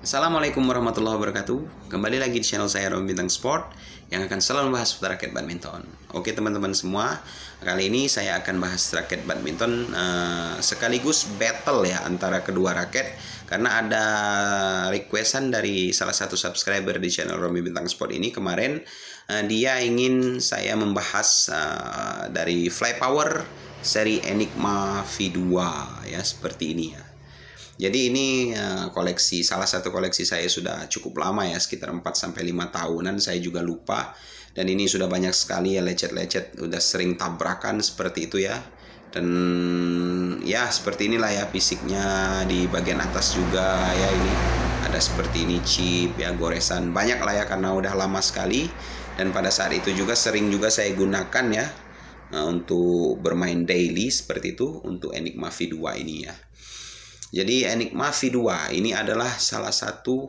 Assalamualaikum warahmatullahi wabarakatuh. Kembali lagi di channel saya Romi Bintang Sport yang akan selalu membahas seputar raket badminton. Oke teman-teman semua, kali ini saya akan bahas raket badminton sekaligus battle ya antara kedua raket, karena ada requestan dari salah satu subscriber di channel Romi Bintang Sport ini kemarin. Dia ingin saya membahas dari Fly Power seri Enigma V2 ya, seperti ini ya. Jadi ini salah satu koleksi saya sudah cukup lama ya, sekitar 4-5 tahunan, saya juga lupa. Dan ini sudah banyak sekali ya lecet-lecet, udah sering tabrakan seperti itu ya. Dan ya seperti inilah ya fisiknya di bagian atas juga ya, ini ada seperti ini chip ya, goresan banyak lah ya karena udah lama sekali. Dan pada saat itu juga sering juga saya gunakan ya untuk bermain daily seperti itu untuk Enigma V2 ini ya. Jadi Enigma V2 ini adalah salah satu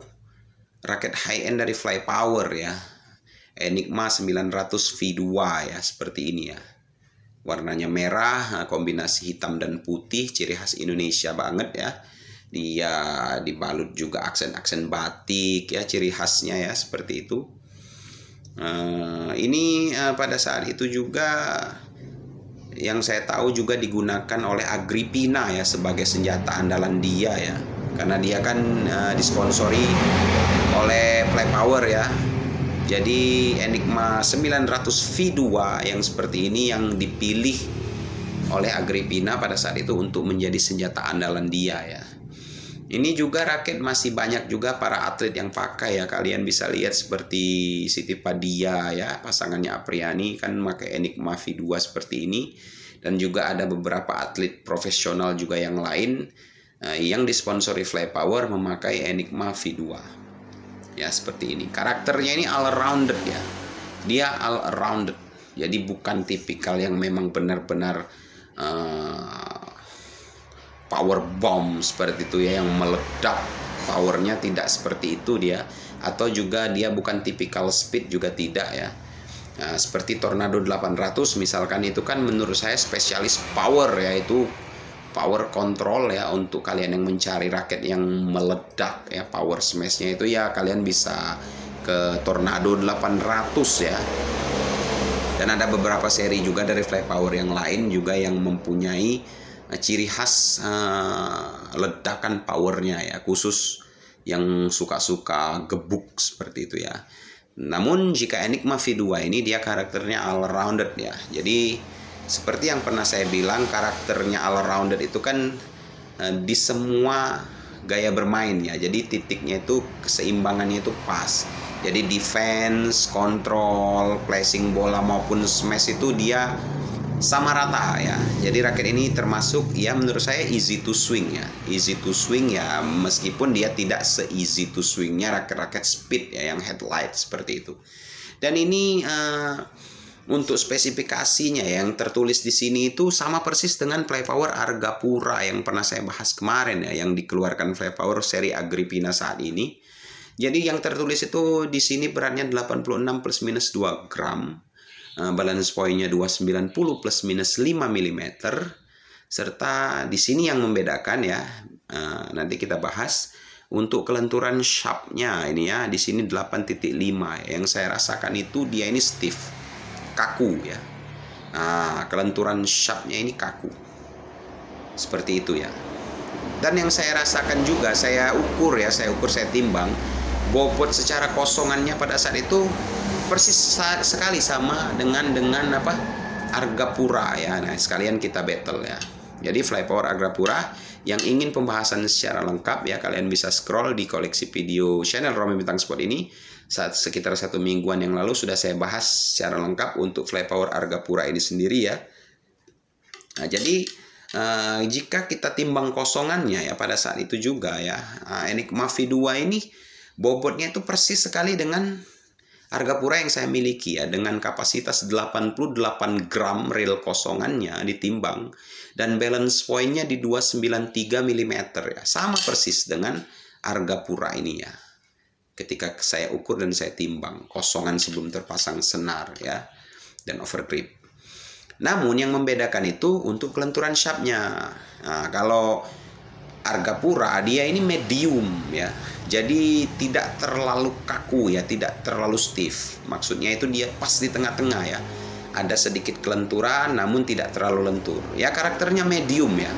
raket high end dari Fly Power ya. Enigma 900 V2 ya, seperti ini ya. Warnanya merah, kombinasi hitam dan putih, ciri khas Indonesia banget ya. Dia dibalut juga aksen-aksen batik ya, ciri khasnya ya, seperti itu. Ini pada saat itu juga yang saya tahu juga digunakan oleh Agrippina ya sebagai senjata andalan dia ya, karena dia kan disponsori oleh Fly Power ya. Jadi Enigma 900 V2 yang seperti ini yang dipilih oleh Agrippina pada saat itu untuk menjadi senjata andalan dia ya. Ini juga raket masih banyak juga para atlet yang pakai ya. Kalian bisa lihat seperti Siti Fadia ya, pasangannya Apriani kan pakai Enigma V2 seperti ini. Dan juga ada beberapa atlet profesional juga yang lain yang disponsori Fly Power memakai Enigma V2. Ya seperti ini. Karakternya ini all rounded ya. Dia all rounded. Jadi bukan tipikal yang memang benar-benar power bomb seperti itu ya, yang meledak, powernya tidak seperti itu dia. Atau juga dia bukan tipikal speed juga tidak ya. Nah, seperti Tornado 800 misalkan, itu kan menurut saya spesialis power ya, itu power control ya. Untuk kalian yang mencari raket yang meledak ya, power smashnya itu ya, kalian bisa ke Tornado 800 ya. Dan ada beberapa seri juga dari Fly Power yang lain juga yang mempunyai ciri khas ledakan powernya ya, khusus yang suka-suka gebuk seperti itu ya. Namun jika Enigma V2 ini dia karakternya all rounded ya. Jadi seperti yang pernah saya bilang, karakternya all rounded itu kan di semua gaya bermain ya. Jadi titiknya itu, keseimbangannya itu pas. Jadi defense, control, placing bola maupun smash itu dia sama rata ya. Jadi raket ini termasuk ya menurut saya easy to swing ya. Easy to swing ya, meskipun dia tidak se-easy to swingnya raket-raket speed ya yang headlight seperti itu. Dan ini untuk spesifikasinya yang tertulis di sini itu sama persis dengan Fly Power Argapura yang pernah saya bahas kemarin ya, yang dikeluarkan Fly Power seri Agrippina saat ini. Jadi yang tertulis itu di sini beratnya 86 plus minus 2 gram. Balance point-nya 290 plus minus 5 mm. Serta di sini yang membedakan ya, nanti kita bahas untuk kelenturan shaft-nya ini ya, di sini 8.5. Yang saya rasakan itu dia ini stiff, kaku ya. Nah, kelenturan shaft-nya ini kaku. Seperti itu ya. Dan yang saya rasakan juga, saya ukur, saya timbang bobot secara kosongannya pada saat itu persis sekali sama dengan apa, Argapura ya. Nah, sekalian kita battle ya. Jadi Fly Power Argapura yang ingin pembahasan secara lengkap ya, kalian bisa scroll di koleksi video channel Romi Bintang Sport ini. Sekitar 1 mingguan yang lalu sudah saya bahas secara lengkap untuk Fly Power Argapura ini sendiri ya. Nah, jadi jika kita timbang kosongannya ya pada saat itu juga ya, Enigma V2 ini bobotnya itu persis sekali dengan Argapura yang saya miliki ya, dengan kapasitas 88 gram real kosongannya ditimbang, dan balance point-nya di 293 mm ya. Sama persis dengan Argapura ini ya. Ketika saya ukur dan saya timbang kosongan sebelum terpasang senar ya, dan overgrip. Namun yang membedakan itu untuk kelenturan shaft-nya. Nah, kalau Argapura dia ini medium ya. Jadi tidak terlalu kaku ya, tidak terlalu stiff. Maksudnya itu dia pas di tengah-tengah ya. Ada sedikit kelenturan namun tidak terlalu lentur. Ya karakternya medium ya.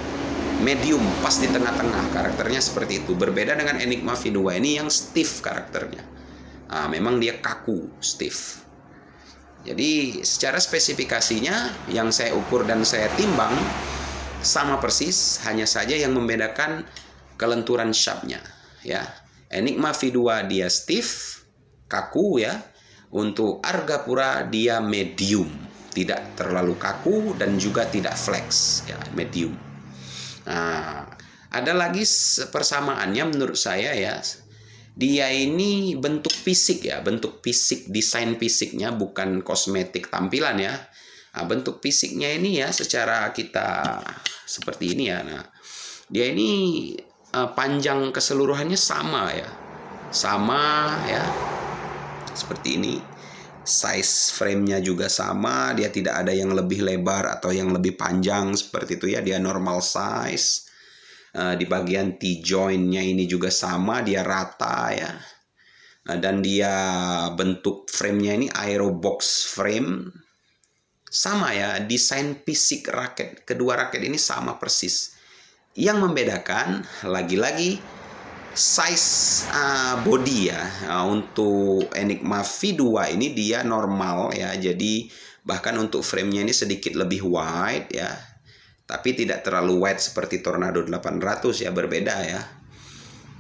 Medium pas di tengah-tengah, karakternya seperti itu. Berbeda dengan Enigma V2 ini yang stiff karakternya. Nah, memang dia kaku, stiff. Jadi secara spesifikasinya yang saya ukur dan saya timbang sama persis, hanya saja yang membedakan kelenturan shaft-nya ya. Enigma V2 dia stiff, kaku ya. Untuk Argapura dia medium, tidak terlalu kaku dan juga tidak flex ya, medium. Nah, ada lagi persamaannya menurut saya ya. Dia ini bentuk fisik ya, bentuk fisik, desain fisiknya bukan kosmetik tampilan ya. Nah, bentuk fisiknya ini ya secara kita seperti ini ya. Nah, dia ini panjang keseluruhannya sama ya. Sama ya. Seperti ini. Size frame-nya juga sama, dia tidak ada yang lebih lebar atau yang lebih panjang seperti itu ya, dia normal size. Di bagian T-joint-nya ini juga sama, dia rata ya. Dan dia bentuk frame-nya ini aerobox frame. Sama ya, desain fisik raket, kedua raket ini sama persis. Yang membedakan lagi-lagi size body ya. Untuk Enigma V2 ini dia normal ya, jadi bahkan untuk frame-nya ini sedikit lebih wide ya, tapi tidak terlalu wide seperti Tornado 800 ya, berbeda ya.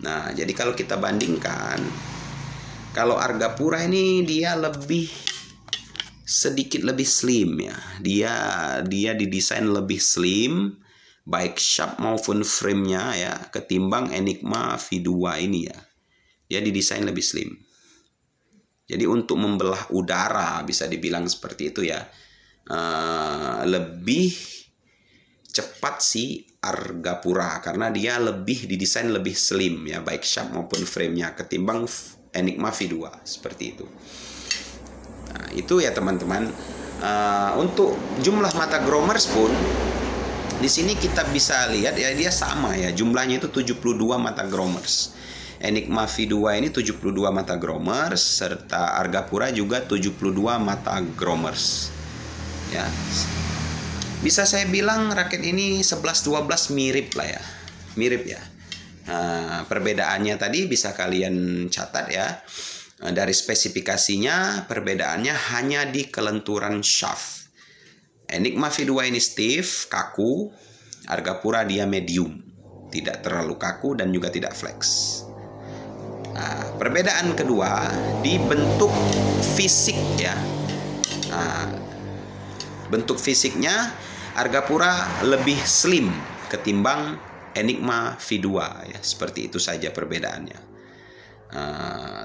Nah, jadi kalau kita bandingkan, kalau Argapura ini dia lebih sedikit lebih slim ya. Dia didesain lebih slim, baik shaft maupun frame-nya ya, ketimbang Enigma V2 ini ya. Dia didesain lebih slim. Jadi untuk membelah udara bisa dibilang seperti itu ya. Lebih cepat sih Argapura karena dia lebih didesain lebih slim ya, baik shaft maupun frame-nya ketimbang Enigma V2 seperti itu. Nah, itu ya teman-teman. Untuk jumlah mata grommers pun di sini kita bisa lihat ya, dia sama ya, jumlahnya itu 72 mata grommers. Enigma V2 ini 72 mata grommers, serta Argapura juga 72 mata grommers. Ya. Bisa saya bilang raket ini 11-12 mirip lah ya. Mirip ya. Nah, perbedaannya tadi bisa kalian catat ya. Dari spesifikasinya perbedaannya hanya di kelenturan shaft. Enigma V2 ini stiff, kaku. Argapura dia medium, tidak terlalu kaku dan juga tidak flex. Nah, perbedaan kedua di bentuk fisik ya. Nah, bentuk fisiknya Argapura lebih slim ketimbang Enigma V2 ya. Seperti itu saja perbedaannya.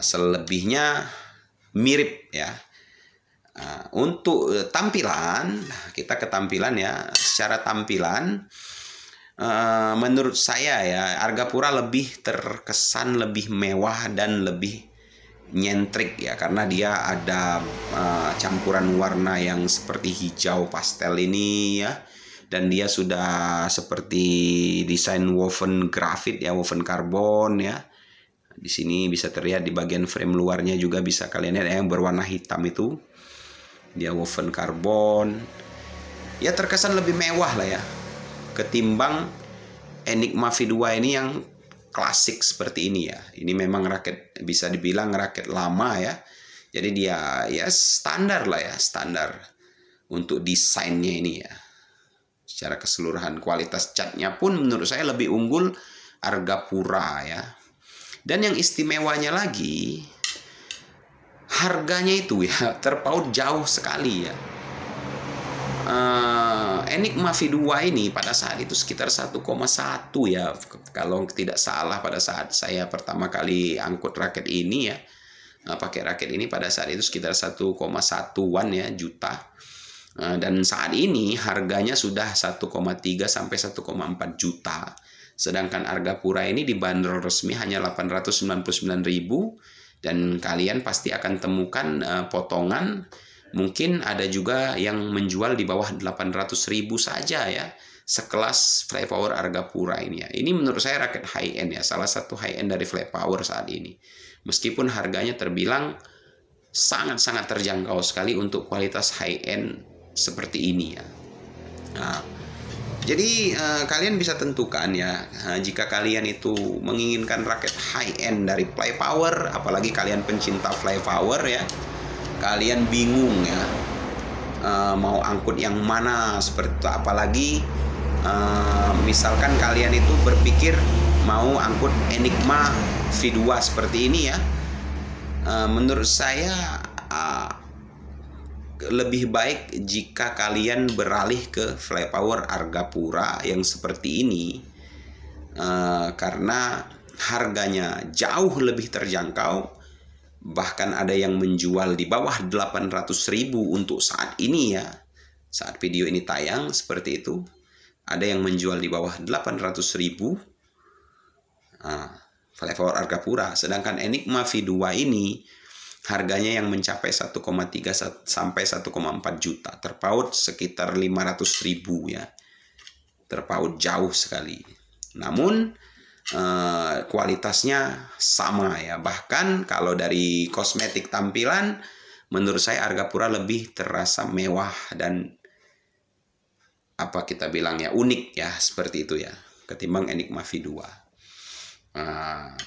Selebihnya mirip ya. Untuk tampilan, kita ke tampilan ya. Secara tampilan, menurut saya ya, Argapura lebih terkesan lebih mewah dan lebih nyentrik ya, karena dia ada campuran warna yang seperti hijau pastel ini ya, dan dia sudah seperti desain woven graphite ya, woven karbon ya. Di sini bisa terlihat di bagian frame luarnya juga bisa kalian lihat yang berwarna hitam itu. Dia woven karbon. Ya terkesan lebih mewah lah ya ketimbang Enigma V2 ini yang klasik seperti ini ya. Ini memang raket bisa dibilang raket lama ya. Jadi dia ya standar lah ya, standar untuk desainnya ini ya. Secara keseluruhan kualitas catnya pun menurut saya lebih unggul Argapura ya. Dan yang istimewanya lagi, harganya itu ya terpaut jauh sekali ya. Enigma V2 ini pada saat itu sekitar 1,1 ya, kalau tidak salah pada saat saya pertama kali angkut raket ini ya, pakai raket ini pada saat itu sekitar 1,1-an ya juta. Dan saat ini harganya sudah 1,3 sampai 1,4 juta. Sedangkan Argapura ini dibanderol resmi hanya 899.000, dan kalian pasti akan temukan potongan. Mungkin ada juga yang menjual di bawah 800.000 saja ya. sekelas Fly Power Argapura ini ya. Ini menurut saya raket high end ya, salah satu high end dari Fly Power saat ini. Meskipun harganya terbilang sangat-sangat terjangkau sekali untuk kualitas high end seperti ini ya. Nah, jadi kalian bisa tentukan ya, jika kalian itu menginginkan raket high end dari Fly Power, apalagi kalian pencinta Fly Power ya, kalian bingung ya, mau angkut yang mana seperti itu. Apalagi misalkan kalian itu berpikir mau angkut Enigma V2 seperti ini ya, menurut saya lebih baik jika kalian beralih ke Fly Power Argapura yang seperti ini, karena harganya jauh lebih terjangkau. Bahkan ada yang menjual di bawah 800.000 untuk saat ini ya, saat video ini tayang seperti itu. Ada yang menjual di bawah 800.000 Fly Power Argapura. Sedangkan Enigma V2 ini harganya yang mencapai 1,3 sampai 1,4 juta. Terpaut sekitar 500.000 ya. Terpaut jauh sekali. Namun kualitasnya sama ya. Bahkan kalau dari kosmetik tampilan, menurut saya Argapura lebih terasa mewah dan apa kita bilang ya, unik ya, seperti itu ya, ketimbang Enigma V2.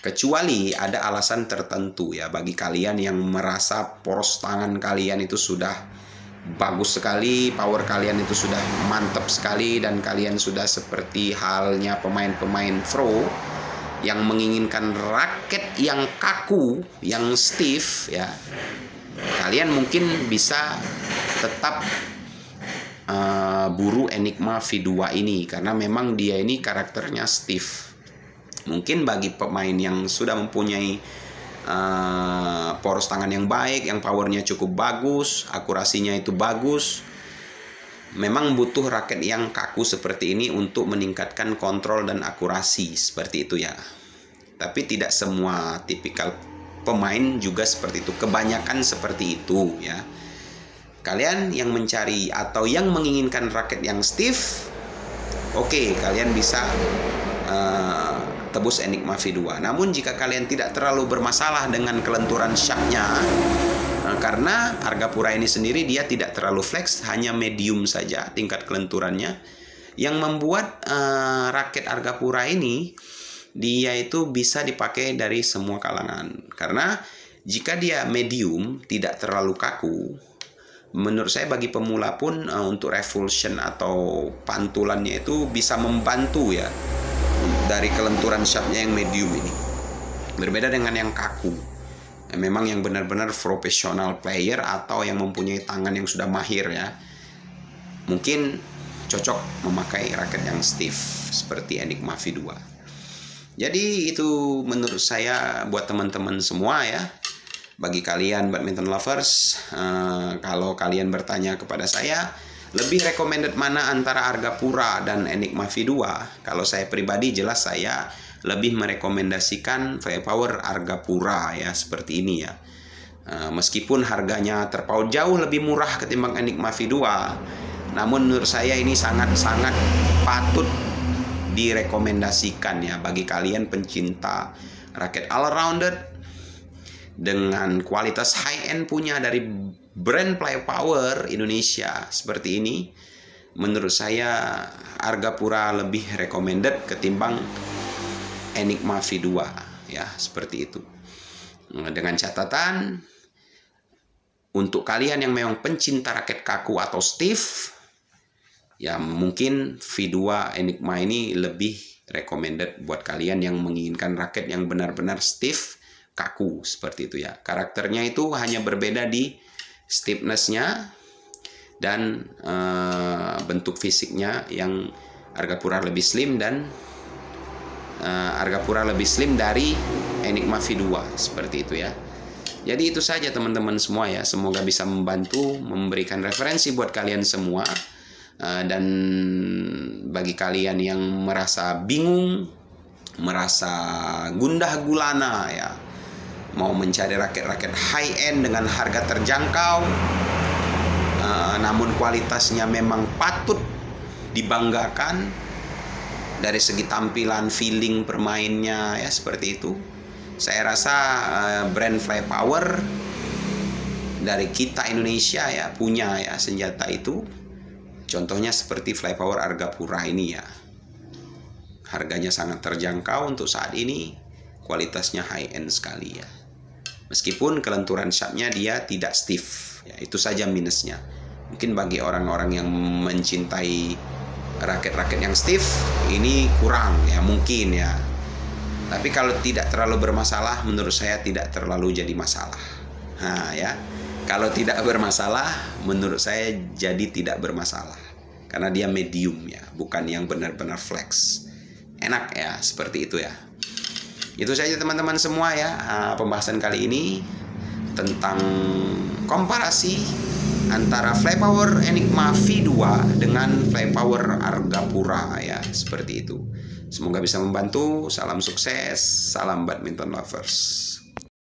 Kecuali ada alasan tertentu ya, bagi kalian yang merasa poros tangan kalian itu sudah bagus sekali, power kalian itu sudah mantap sekali, dan kalian sudah seperti halnya pemain-pemain pro yang menginginkan raket yang kaku, yang stiff ya, kalian mungkin bisa tetap buru Enigma V2 ini, karena memang dia ini karakternya stiff. Mungkin bagi pemain yang sudah mempunyai poros tangan yang baik, yang powernya cukup bagus, akurasinya itu bagus, memang butuh raket yang kaku seperti ini untuk meningkatkan kontrol dan akurasi seperti itu ya. Tapi tidak semua tipikal pemain juga seperti itu, kebanyakan seperti itu ya. Kalian yang mencari atau yang menginginkan raket yang stiff, oke, kalian bisa tebus Enigma V2. Namun jika kalian tidak terlalu bermasalah dengan kelenturan shaftnya, karena Argapura ini sendiri dia tidak terlalu flex, hanya medium saja tingkat kelenturannya, yang membuat raket Argapura ini dia itu bisa dipakai dari semua kalangan. Karena jika dia medium, tidak terlalu kaku, menurut saya bagi pemula pun untuk revulsion atau pantulannya itu bisa membantu ya, dari kelenturan shaftnya yang medium ini. Berbeda dengan yang kaku, memang yang benar-benar profesional player atau yang mempunyai tangan yang sudah mahir ya, mungkin cocok memakai raket yang stiff seperti Enigma V2. Jadi itu menurut saya buat teman-teman semua ya. Bagi kalian badminton lovers, kalau kalian bertanya kepada saya, lebih recommended mana antara Argapura dan Enigma V2? Kalau saya pribadi jelas saya lebih merekomendasikan Fly Power Argapura ya, seperti ini ya. Meskipun harganya terpaut jauh lebih murah ketimbang Enigma V2, namun menurut saya ini sangat-sangat patut direkomendasikan ya bagi kalian pencinta raket all-rounded dengan kualitas high-end punya dari brand Fly Power Indonesia seperti ini. Menurut saya Argapura lebih recommended ketimbang Enigma V2 ya, seperti itu. Dengan catatan, untuk kalian yang memang pencinta raket kaku atau stiff ya, mungkin V2 Enigma ini lebih recommended buat kalian yang menginginkan raket yang benar-benar stiff, kaku seperti itu ya. Karakternya itu hanya berbeda di stiffness-nya dan bentuk fisiknya, yang Argapura lebih slim dan Argapura lebih slim dari Enigma V2 seperti itu ya. Jadi itu saja teman-teman semua ya, semoga bisa membantu, memberikan referensi buat kalian semua. Dan bagi kalian yang merasa bingung, merasa gundah gulana ya, mau mencari raket-raket high end dengan harga terjangkau, namun kualitasnya memang patut dibanggakan dari segi tampilan, feeling bermainnya ya, seperti itu. Saya rasa brand Flypower dari kita Indonesia ya punya ya senjata itu. Contohnya seperti Flypower Argapura ini ya. Harganya sangat terjangkau untuk saat ini, kualitasnya high end sekali ya. Meskipun kelenturan shaftnya dia tidak stiff ya, itu saja minusnya. Mungkin bagi orang-orang yang mencintai raket-raket yang stiff ini kurang ya, mungkin ya. Tapi kalau tidak terlalu bermasalah, menurut saya tidak terlalu jadi masalah. Nah ya, kalau tidak bermasalah, menurut saya jadi tidak bermasalah. Karena dia medium ya, bukan yang benar-benar flex. Enak ya, seperti itu ya. Itu saja teman-teman semua ya, pembahasan kali ini tentang komparasi antara Flypower Enigma V2 dengan Flypower Argapura ya, seperti itu. Semoga bisa membantu. Salam sukses, salam badminton lovers.